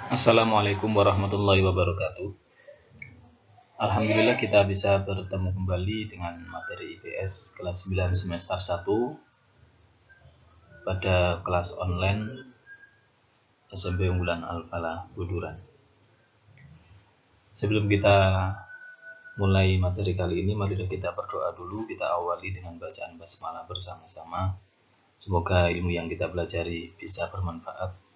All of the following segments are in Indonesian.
Assalamualaikum warahmatullahi wabarakatuh. Alhamdulillah kita bisa bertemu kembali dengan materi IPS kelas 9 semester 1 pada kelas online SMP Unggulan Al-Falah Buduran. Sebelum kita mulai materi kali ini, mari kita berdoa dulu. Kita awali dengan bacaan basmalah bersama-sama. Semoga ilmu yang kita pelajari bisa bermanfaat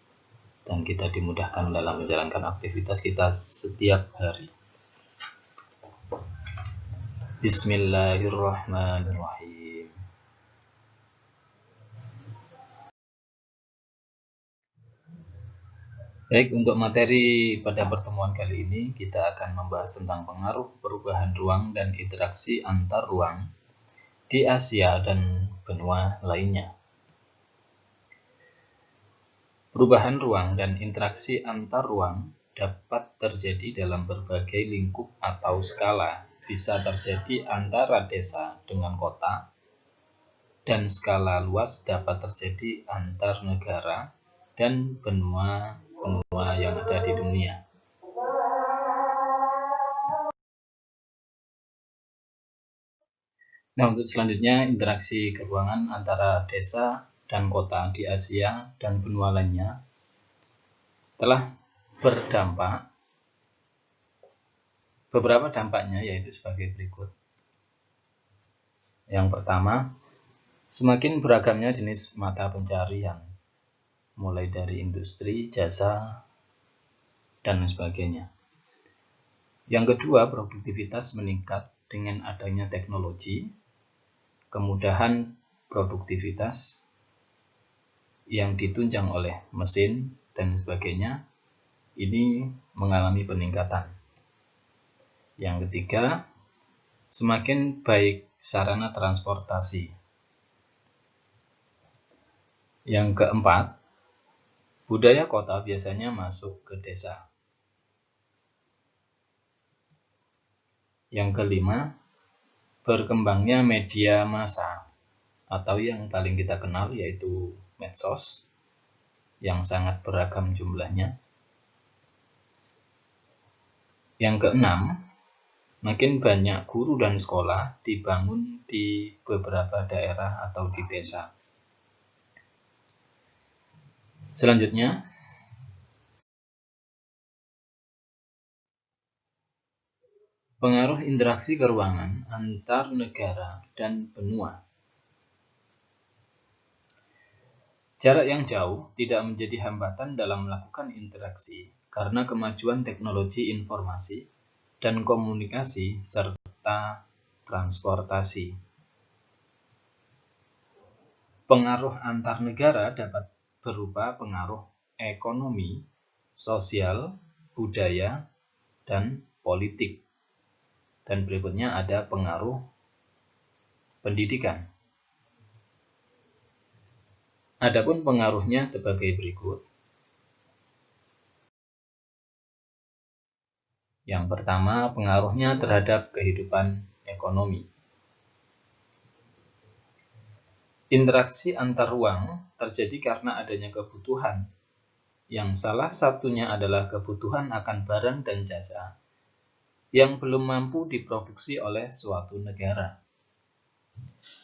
dan kita dimudahkan dalam menjalankan aktivitas kita setiap hari. Bismillahirrahmanirrahim. Baik, untuk materi pada pertemuan kali ini kita akan membahas tentang pengaruh perubahan ruang dan interaksi antar ruang di Asia dan benua lainnya. Perubahan ruang dan interaksi antar ruang dapat terjadi dalam berbagai lingkup atau skala. Bisa terjadi antara desa dengan kota, dan skala luas dapat terjadi antar negara dan benua yang ada di dunia. Nah, untuk selanjutnya, interaksi keruangan antara desa dan kota di Asia dan benua lainnya telah berdampak. Beberapa dampaknya yaitu sebagai berikut. Yang pertama, semakin beragamnya jenis mata pencarian, mulai dari industri, jasa, dan sebagainya. Yang kedua, produktivitas meningkat dengan adanya teknologi, kemudahan produktivitas yang ditunjang oleh mesin dan sebagainya, ini mengalami peningkatan. Yang ketiga, semakin baik sarana transportasi. Yang keempat, budaya kota biasanya masuk ke desa. Yang kelima, berkembangnya media massa atau yang paling kita kenal yaitu medsos yang sangat beragam jumlahnya. Yang keenam, makin banyak guru dan sekolah dibangun di beberapa daerah atau di desa. Selanjutnya, pengaruh interaksi keruangan antar negara dan benua. Jarak yang jauh tidak menjadi hambatan dalam melakukan interaksi karena kemajuan teknologi informasi dan komunikasi serta transportasi. Pengaruh antar negara dapat berupa pengaruh ekonomi, sosial, budaya, dan politik. Dan berikutnya ada pengaruh pendidikan. Adapun pengaruhnya sebagai berikut. Yang pertama, pengaruhnya terhadap kehidupan ekonomi. Interaksi antar ruang terjadi karena adanya kebutuhan, yang salah satunya adalah kebutuhan akan barang dan jasa yang belum mampu diproduksi oleh suatu negara.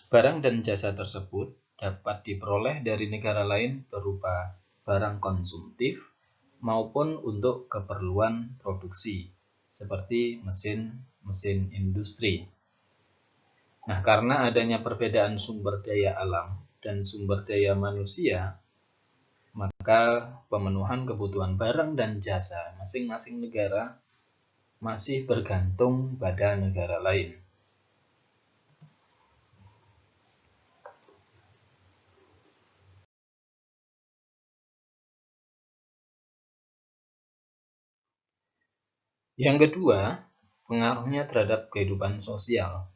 Barang dan jasa tersebut dapat diperoleh dari negara lain berupa barang konsumtif maupun untuk keperluan produksi, seperti mesin industri. Nah, karena adanya perbedaan sumber daya alam dan sumber daya manusia, maka pemenuhan kebutuhan barang dan jasa masing-masing negara masih bergantung pada negara lain. Yang kedua, pengaruhnya terhadap kehidupan sosial.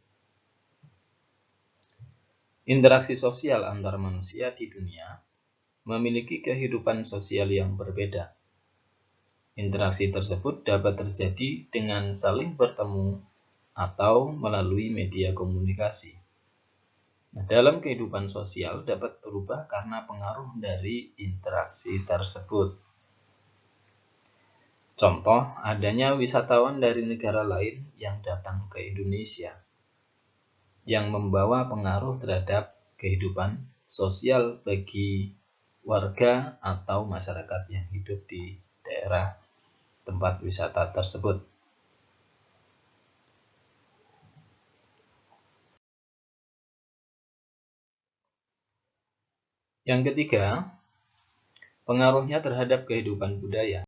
Interaksi sosial antar manusia di dunia memiliki kehidupan sosial yang berbeda. Interaksi tersebut dapat terjadi dengan saling bertemu atau melalui media komunikasi. Nah, dalam kehidupan sosial dapat berubah karena pengaruh dari interaksi tersebut. Contoh, adanya wisatawan dari negara lain yang datang ke Indonesia, yang membawa pengaruh terhadap kehidupan sosial bagi warga atau masyarakat yang hidup di daerah tempat wisata tersebut. Yang ketiga, pengaruhnya terhadap kehidupan budaya.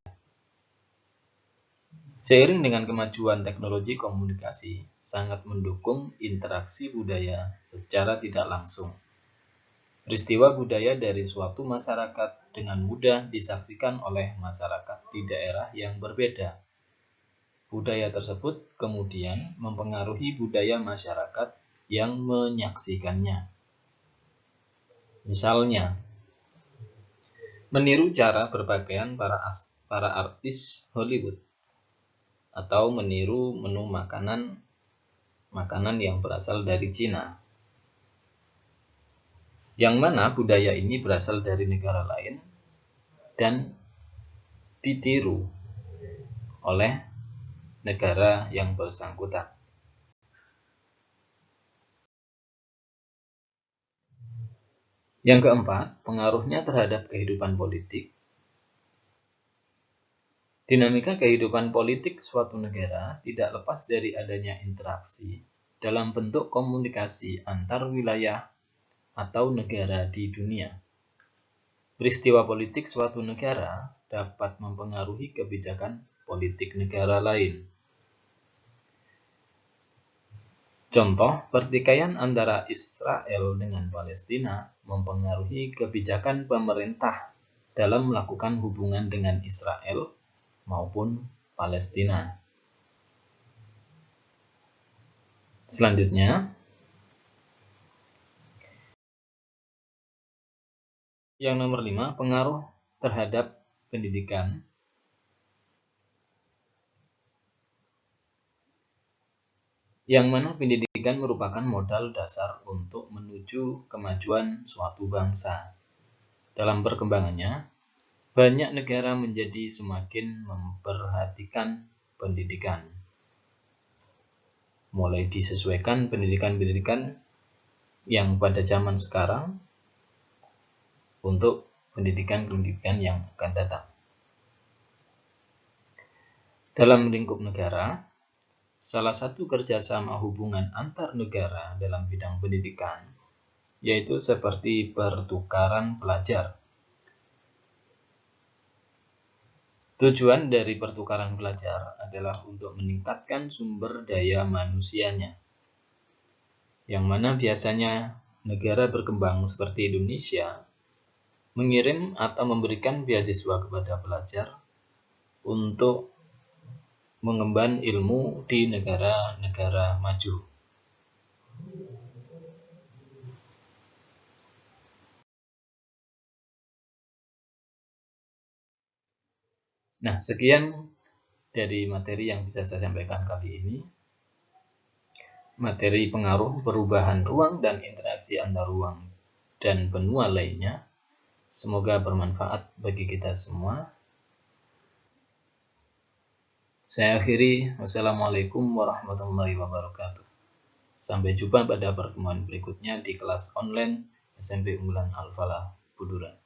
Seiring dengan kemajuan teknologi komunikasi, sangat mendukung interaksi budaya secara tidak langsung. Peristiwa budaya dari suatu masyarakat dengan mudah disaksikan oleh masyarakat di daerah yang berbeda. Budaya tersebut kemudian mempengaruhi budaya masyarakat yang menyaksikannya. Misalnya, meniru cara berpakaian para artis Hollywood, atau meniru menu makanan yang berasal dari Cina, yang mana budaya ini berasal dari negara lain dan ditiru oleh negara yang bersangkutan. Yang keempat, pengaruhnya terhadap kehidupan politik. Dinamika kehidupan politik suatu negara tidak lepas dari adanya interaksi dalam bentuk komunikasi antar wilayah atau negara di dunia. Peristiwa politik suatu negara dapat mempengaruhi kebijakan politik negara lain. Contoh, pertikaian antara Israel dengan Palestina mempengaruhi kebijakan pemerintah dalam melakukan hubungan dengan Israel maupun Palestina. Selanjutnya, yang nomor 5, pengaruh terhadap pendidikan. Yang mana pendidikan merupakan modal dasar untuk menuju kemajuan suatu bangsa. Dalam perkembangannya, banyak negara menjadi semakin memperhatikan pendidikan. Mulai disesuaikan pendidikan-pendidikan yang pada zaman sekarang untuk pendidikan-pendidikan yang akan datang. Dalam lingkup negara, salah satu kerjasama hubungan antar negara dalam bidang pendidikan yaitu seperti pertukaran pelajar. Tujuan dari pertukaran pelajar adalah untuk meningkatkan sumber daya manusianya, yang mana biasanya negara berkembang seperti Indonesia mengirim atau memberikan beasiswa kepada pelajar untuk mengemban ilmu di negara-negara maju. Nah, sekian dari materi yang bisa saya sampaikan kali ini. Materi pengaruh perubahan ruang dan interaksi antar ruang dan benua lainnya. Semoga bermanfaat bagi kita semua. Saya akhiri. Wassalamualaikum warahmatullahi wabarakatuh. Sampai jumpa pada pertemuan berikutnya di kelas online SMP Unggulan Al-Falah Buduran.